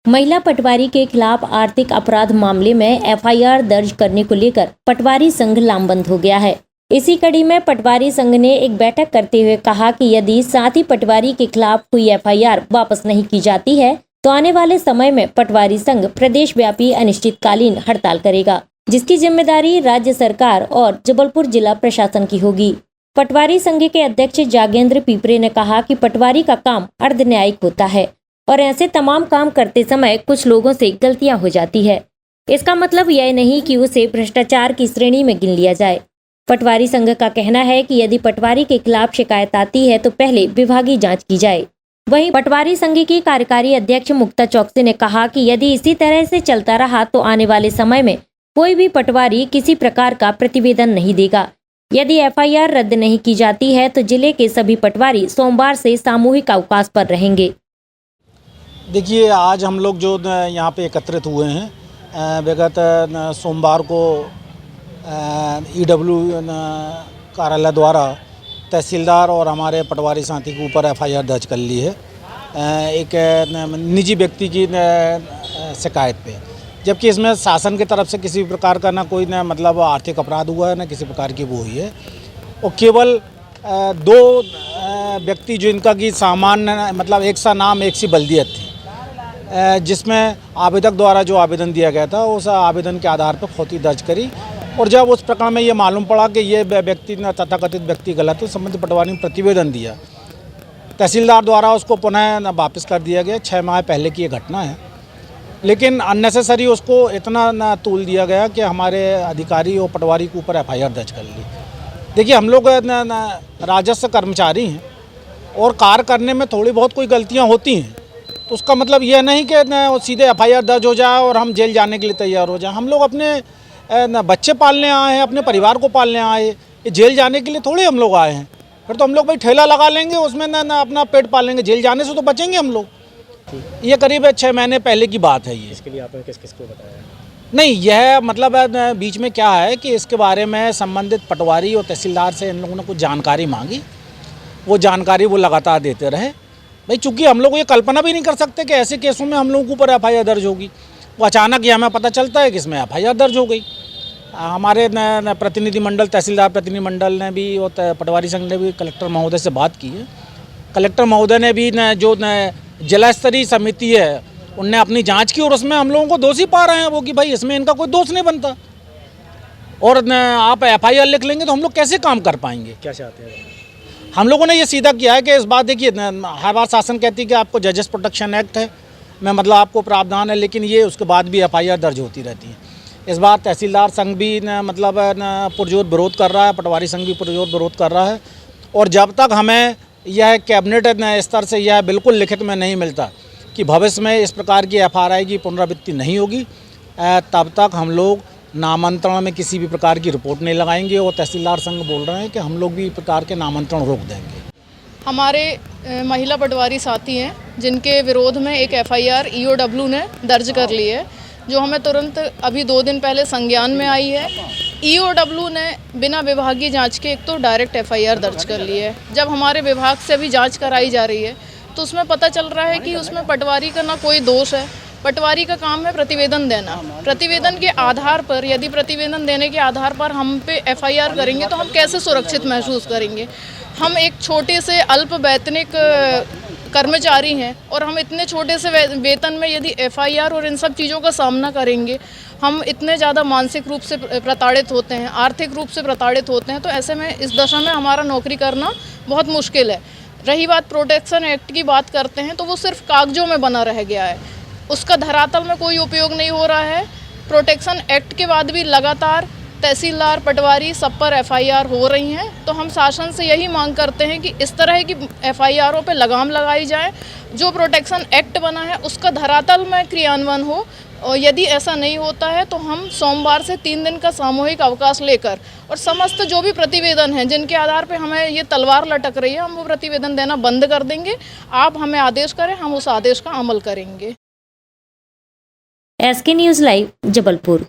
महिला पटवारी के खिलाफ आर्थिक अपराध मामले में एफआईआर दर्ज करने को लेकर पटवारी संघ लामबंद हो गया है। इसी कड़ी में पटवारी संघ ने एक बैठक करते हुए कहा कि यदि साथी पटवारी के खिलाफ कोई एफआईआर वापस नहीं की जाती है तो आने वाले समय में पटवारी संघ प्रदेश व्यापी अनिश्चितकालीन हड़ताल करेगा, जिसकी जिम्मेदारी राज्य सरकार और जबलपुर जिला प्रशासन की होगी। पटवारी संघ के अध्यक्ष जागेंद्र पीपरे ने कहा कि पटवारी का काम अर्ध न्यायिक होता है और ऐसे तमाम काम करते समय कुछ लोगों से गलतियां हो जाती है। इसका मतलब यह नहीं कि उसे भ्रष्टाचार की श्रेणी में गिन लिया जाए। पटवारी संघ का कहना है कि यदि पटवारी के खिलाफ शिकायत आती है तो पहले विभागीय जांच की जाए। वहीं पटवारी संघ की कार्यकारी अध्यक्ष मुक्ता चौकसी ने कहा कि यदि इसी तरह से चलता रहा तो आने वाले समय में कोई भी पटवारी किसी प्रकार का प्रतिवेदन नहीं देगा। यदि एफआईआर रद्द नहीं की जाती है तो जिले के सभी पटवारी सोमवार से सामूहिक अवकाश पर रहेंगे। देखिए, आज हम लोग जो यहाँ पे एकत्रित हुए हैं, विगत सोमवार को ईडब्ल्यू कार्यालय द्वारा तहसीलदार और हमारे पटवारी साथी के ऊपर एफआईआर दर्ज कर ली है एक निजी व्यक्ति की शिकायत पे, जबकि इसमें शासन की तरफ से किसी प्रकार का ना कोई ना मतलब आर्थिक अपराध हुआ है, ना किसी प्रकार की वो हुई है। और केवल दो व्यक्ति जो इनका की सामान्य मतलब एक सा नाम एक सी बल्दियत थी, जिसमें आवेदक द्वारा जो आवेदन दिया गया था उस आवेदन के आधार पर फौती दर्ज करी। और जब उस प्रकरण में ये मालूम पड़ा कि ये व्यक्ति तथाकथित व्यक्ति गलत है, संबंधित पटवारी ने प्रतिवेदन दिया, तहसीलदार द्वारा उसको पुनः वापस कर दिया गया। 6 माह पहले की ये घटना है, लेकिन अननेसेसरी उसको इतना ना तूल दिया गया कि हमारे अधिकारी और पटवारी के ऊपर एफआईआर दर्ज कर ली। देखिए, हम लोग राजस्व कर्मचारी हैं और कार्य करने में थोड़ी बहुत कोई गलतियाँ होती हैं, तो उसका मतलब यह नहीं कि सीधे एफआईआर दर्ज हो जाए और हम जेल जाने के लिए तैयार हो जाए। हम लोग अपने बच्चे पालने आए हैं, अपने परिवार को पालने आए, ये जेल जाने के लिए थोड़ी हम लोग आए हैं। फिर तो हम लोग भाई ठेला लगा लेंगे, उसमें ना अपना पेट पालेंगे, जेल जाने से तो बचेंगे हम लोग। ये करीब 6 महीने पहले की बात है। ये इसके लिए आपने किस किस को बताया? नहीं, यह मतलब बीच में क्या है कि इसके बारे में संबंधित पटवारी और तहसीलदार से इन लोगों ने कुछ जानकारी मांगी, वो जानकारी वो लगातार देते रहे। भाई चूँकि हम लोग ये कल्पना भी नहीं कर सकते कि ऐसे केसों में हम लोगों के ऊपर एफआईआर दर्ज होगी। वो अचानक ये हमें पता चलता है कि इसमें एफआईआर दर्ज हो गई। हमारे प्रतिनिधिमंडल, तहसीलदार प्रतिनिधिमंडल ने भी और पटवारी संघ ने भी कलेक्टर महोदय से बात की है। कलेक्टर महोदय ने भी जो जिला स्तरीय समिति है उनने अपनी जांच की और उसमें हम लोगों को दोषी पा रहे हैं वो कि भाई इसमें इनका कोई दोष नहीं बनता, और आप एफआईआर लिख लेंगे तो हम लोग कैसे काम कर पाएंगे। क्या चाहते हैं? हम लोगों ने ये सीधा किया है कि इस बात, देखिए हर बार शासन कहती है कि आपको जजेस प्रोटेक्शन एक्ट है में मतलब आपको प्रावधान है, लेकिन ये उसके बाद भी एफआईआर दर्ज होती रहती है। इस बार तहसीलदार संघ भी मतलब पुरजोर विरोध कर रहा है, पटवारी संघ भी पुरजोर विरोध कर रहा है। और जब तक हमें यह कैबिनेट स्तर से यह बिल्कुल लिखित में नहीं मिलता कि भविष्य में इस प्रकार की एफआईआर की पुनरावृत्ति नहीं होगी, तब तक हम लोग नामांतरण में किसी भी प्रकार की रिपोर्ट नहीं लगाएंगे। और तहसीलदार संघ बोल रहे हैं कि हम लोग भी प्रकार के नामांतरण रोक देंगे। हमारे महिला पटवारी साथी हैं जिनके विरोध में एक एफआईआर ईओडब्ल्यू ने दर्ज कर ली है, जो हमें तुरंत अभी 2 दिन पहले संज्ञान में आई है। ईओडब्ल्यू ने बिना विभागीय जांच के एक तो डायरेक्ट एफआईआर दर्ज कर ली है। जब हमारे विभाग से अभी जांच कराई जा रही है तो उसमें पता चल रहा है कि उसमें पटवारी का ना कोई दोष है। पटवारी का काम है प्रतिवेदन देना। प्रतिवेदन के आधार पर, यदि प्रतिवेदन देने के आधार पर हम पे एफआईआर करेंगे तो हम कैसे सुरक्षित महसूस करेंगे। हम एक छोटे से अल्प वेतनिक कर्मचारी हैं और हम इतने छोटे से वेतन में यदि एफआईआर और इन सब चीज़ों का सामना करेंगे, हम इतने ज़्यादा मानसिक रूप से प्रताड़ित होते हैं, आर्थिक रूप से प्रताड़ित होते हैं, तो ऐसे में इस दशा में हमारा नौकरी करना बहुत मुश्किल है। रही बात प्रोटेक्शन एक्ट की बात करते हैं तो वो सिर्फ कागजों में बना रह गया है, उसका धरातल में कोई उपयोग नहीं हो रहा है। प्रोटेक्शन एक्ट के बाद भी लगातार तहसीलदार, पटवारी सब पर एफआईआर हो रही हैं, तो हम शासन से यही मांग करते हैं कि इस तरह की एफआईआरों पे लगाम लगाई जाए। जो प्रोटेक्शन एक्ट बना है उसका धरातल में क्रियान्वयन हो, और यदि ऐसा नहीं होता है तो हम सोमवार से 3 दिन का सामूहिक अवकाश लेकर और समस्त जो भी प्रतिवेदन हैं जिनके आधार पे हमें ये तलवार लटक रही है, हम वो प्रतिवेदन देना बंद कर देंगे। आप हमें आदेश करें, हम उस आदेश का अमल करेंगे। SK news live, Jabalpur.